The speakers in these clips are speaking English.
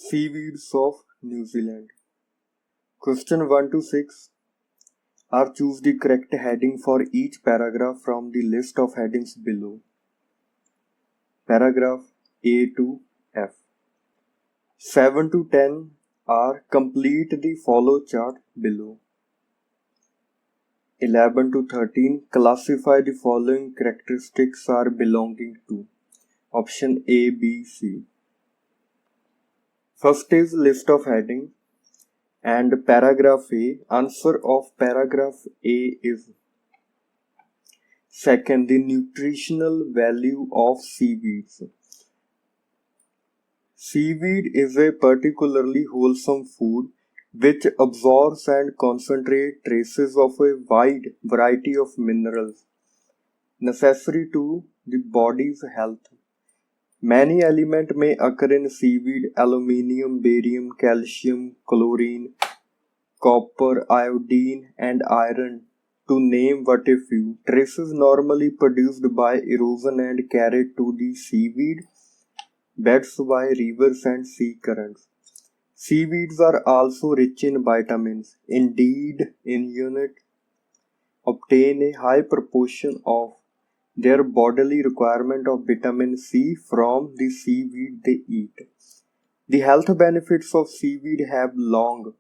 Seaweeds of New Zealand. Question 1 to 6 are choose the correct heading for each paragraph from the list of headings below. Paragraph A to F. 7 to 10 are complete the follow chart below. 11 to 13 classify the following characteristics are belonging to. Option A, B, C. First is list of headings and paragraph A. Answer of paragraph A is. Second, the nutritional value of seaweeds. Seaweed is a particularly wholesome food which absorbs and concentrates traces of a wide variety of minerals necessary to the body's health. Many elements may occur in seaweed: aluminium, barium, calcium, chlorine, copper, iodine, and iron, to name but a few. Traces normally produced by erosion and carried to the seaweed beds by rivers and sea currents. Seaweeds are also rich in vitamins. Indeed, in unit obtain a high proportion of their bodily requirement of vitamin C from the seaweed they eat. The health benefits of seaweed have long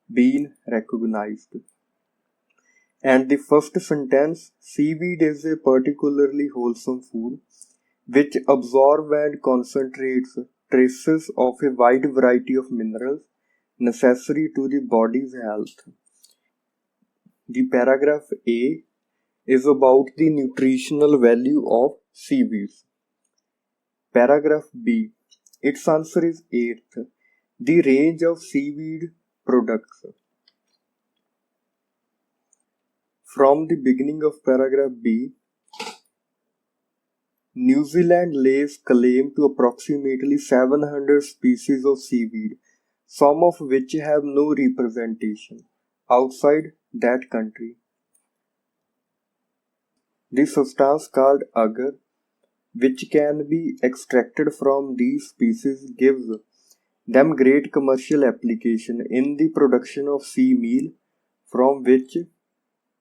been recognized. And the first sentence, seaweed is a particularly wholesome food which absorbs and concentrates traces of a wide variety of minerals necessary to the body's health. The paragraph A is about the nutritional value of seaweeds. Paragraph B, its answer is 8th. The range of seaweed products. From the beginning of paragraph B, New Zealand lays claim to approximately 700 species of seaweed, some of which have no representation outside that country. The substance called agar, which can be extracted from these species, gives them great commercial application in the production of sea meal, from which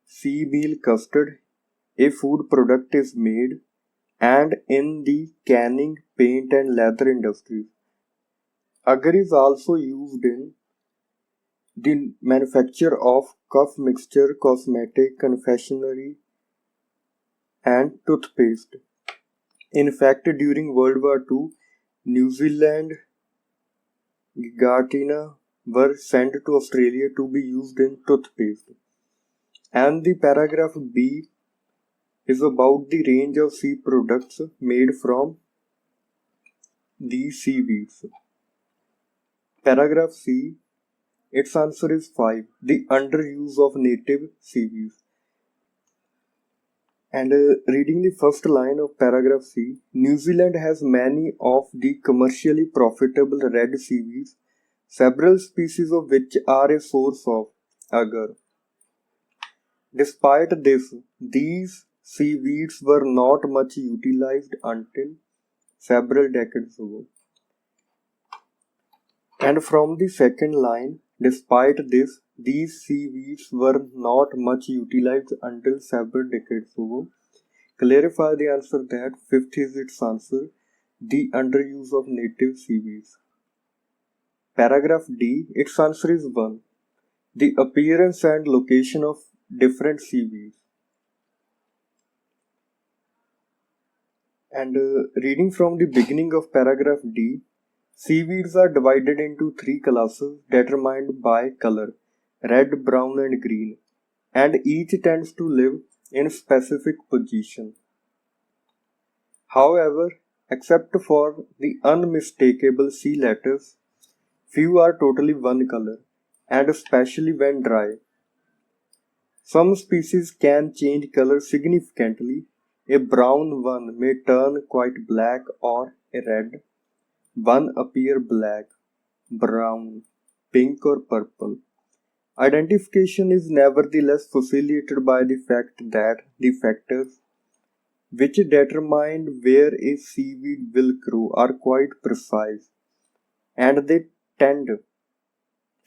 sea meal custard, a food product, is made, and in the canning, paint and leather industries. Agar is also used in the manufacture of cough mixture, cosmetic, confectionery and toothpaste. In fact, during World War II, New Zealand gigatina were sent to Australia to be used in toothpaste. And the paragraph B is about the range of sea products made from these seaweeds. Paragraph C, its answer is 5. The underuse of native seaweeds. And reading the first line of paragraph C, New Zealand has many of the commercially profitable red seaweeds, several species of which are a source of agar. Despite this, these seaweeds were not much utilized until several decades ago. And from the second line, despite this, these seaweeds were not much utilized until several decades ago. Clarify the answer that 5th is its answer, the underuse of native seaweeds. Paragraph D, its answer is 1. The appearance and location of different seaweeds. And reading from the beginning of paragraph D, seaweeds are divided into 3 classes determined by color: red, brown and green, and each tends to live in specific position. However, except for the unmistakable sea lettuce, few are totally one color, and especially when dry. Some species can change color significantly. A brown one may turn quite black, or a red one appear black, brown, pink or purple. Identification is nevertheless facilitated by the fact that the factors which determine where a seaweed will grow are quite precise, and they tend,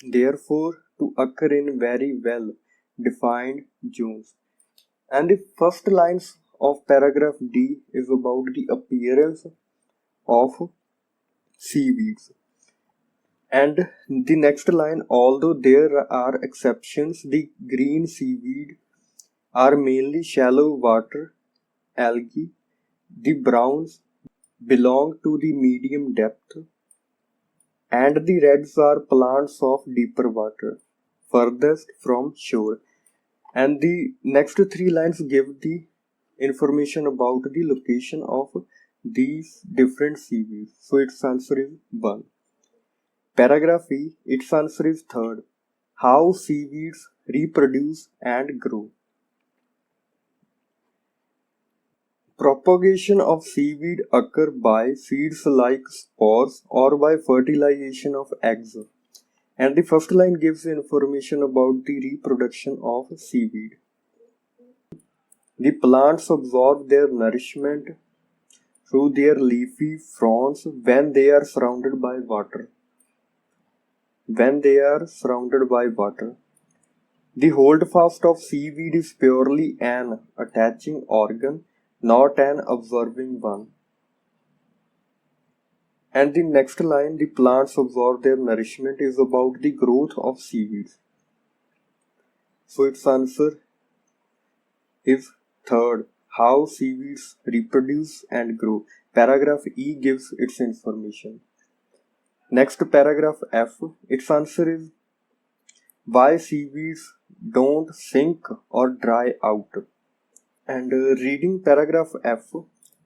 therefore, to occur in very well defined zones. And the first lines of paragraph D is about the appearance of seaweeds. And the next line, although there are exceptions, the green seaweed are mainly shallow water algae. The browns belong to the medium depth, and the reds are plants of deeper water, furthest from shore. And the next three lines give the information about the location of these different seaweeds. So its answer is 1. Paragraph E, its answer is 3rd. How seaweeds reproduce and grow. Propagation of seaweed occur by seeds like spores or by fertilization of eggs. And the first line gives information about the reproduction of seaweed. The plants absorb their nourishment through their leafy fronds when they are surrounded by water. The holdfast of seaweed is purely an attaching organ, not an absorbing one. And the next line, the plants absorb their nourishment, is about the growth of seaweeds. So its answer is 3rd. How seaweeds reproduce and grow. Paragraph E gives its information. Next paragraph F, its answer is why seaweeds don't sink or dry out. And reading paragraph F,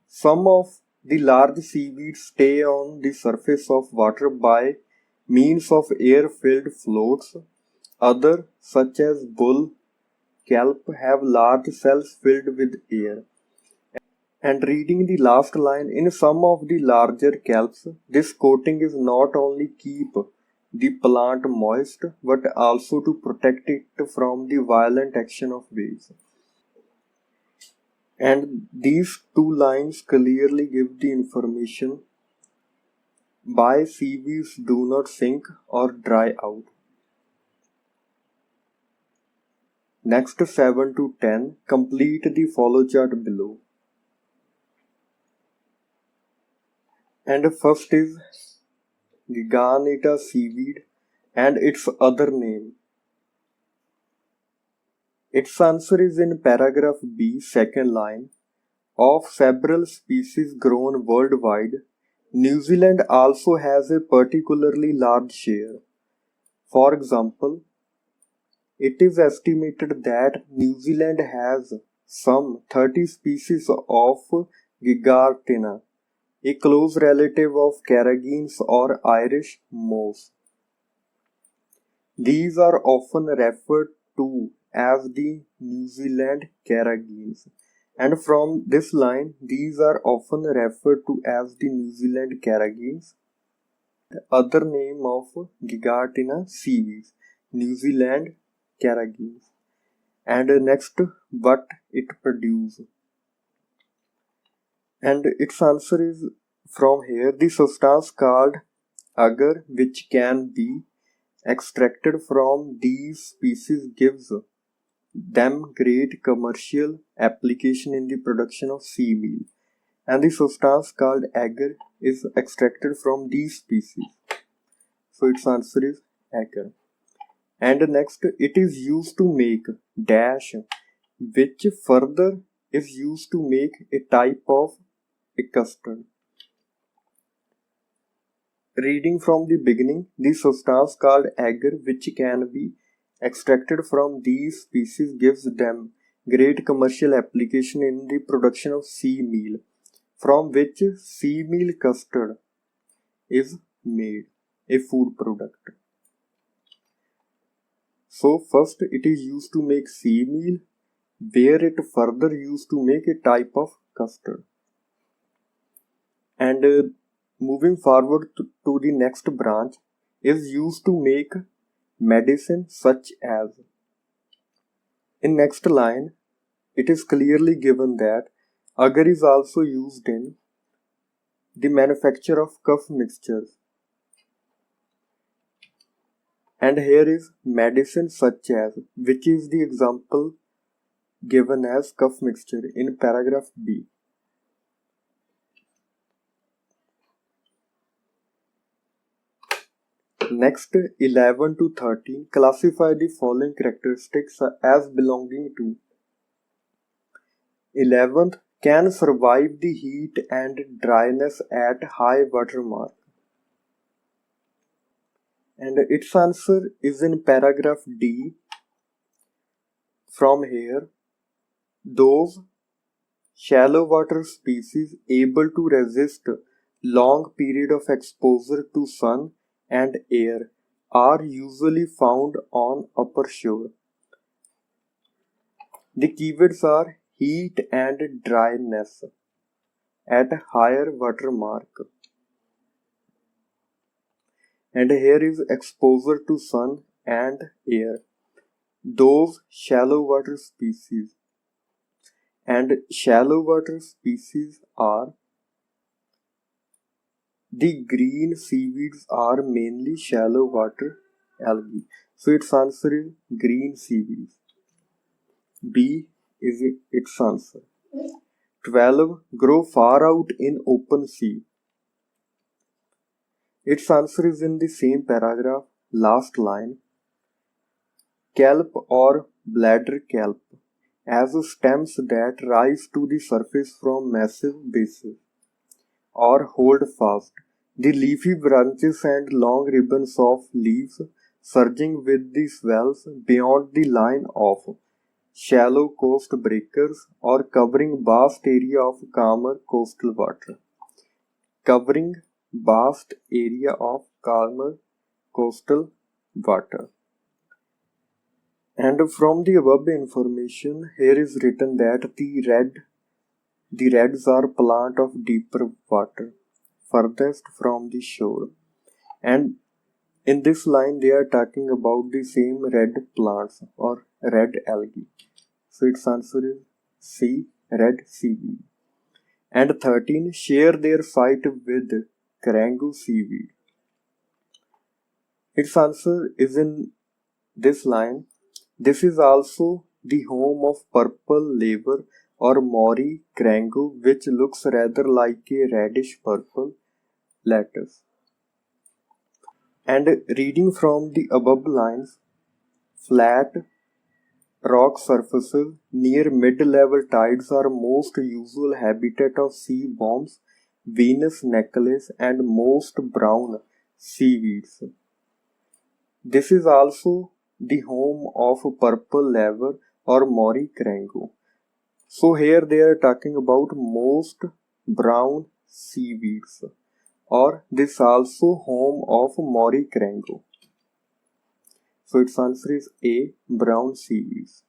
some of the large seaweeds stay on the surface of water by means of air-filled floats. Others, such as bull kelp, have large cells filled with air. And reading the last line, in some of the larger kelps, this coating is not only keep the plant moist, but also to protect it from the violent action of waves. And these two lines clearly give the information why seaweeds do not sink or dry out. Next 7 to 10, complete the follow chart below. And first is Giganita seaweed and its other name. Its answer is in paragraph B, second line. Of several species grown worldwide, New Zealand also has a particularly large share. For example, it is estimated that New Zealand has some 30 species of Gigantina, a close relative of caragines or Irish moss. These are often referred to as the New Zealand caragines. And from this line, these are often referred to as the New Zealand caragines. The other name of Gigantina seaweeds, New Zealand caragines. And next, what it produces. And its answer is from here, the substance called agar, which can be extracted from these species, gives them great commercial application in the production of sea meal. And the substance called agar is extracted from these species. So its answer is agar. And next, it is used to make dash, which further is used to make a type of a custard. Reading from the beginning, the substance called agar, which can be extracted from these species, gives them great commercial application in the production of sea meal, from which sea meal custard is made, a food product. So first it is used to make sea meal, where it further used to make a type of custard. And moving forward to the next branch, is used to make medicine such as. In next line, it is clearly given that agar is also used in the manufacture of cough mixtures. And here is medicine such as, which is the example given as cough mixture in paragraph B. Next, 11 to 13 classify the following characteristics as belonging to 11th, can survive the heat and dryness at high water mark. And its answer is in paragraph D. From here, those shallow water species able to resist long period of exposure to sun and air are usually found on upper shore. The keywords are heat and dryness at higher water mark. And here is exposure to sun and air. Those shallow water species. And shallow water species are the green seaweeds are mainly shallow water algae. So its answer is green seaweeds. B is its answer. 12. Grow far out in open sea. Its answer is in the same paragraph, last line. Kelp or bladder kelp as stems that rise to the surface from massive bases or hold fast. The leafy branches and long ribbons of leaves surging with the swells beyond the line of shallow coast breakers or covering vast area of calmer coastal water. Covering vast area of calmer coastal water. And from the above information, here is written that the reds are plant of deeper water, furthest from the shore. And in this line, they are talking about the same red plants or red algae. So its answer is C, red seaweed. And 13, share their site with Karangu seaweed. Its answer is in this line. This is also the home of purple laver or Mori Karangu, which looks rather like a reddish purple lettuce. And reading from the above lines, flat rock surfaces near mid-level tides are most usual habitat of sea worms, Venus necklace, and most brown seaweeds. This is also the home of purple laver or Mori Karangu. So here they are talking about most brown seaweeds, or this also home of Mori Karangu. So its answer is A, brown seaweeds.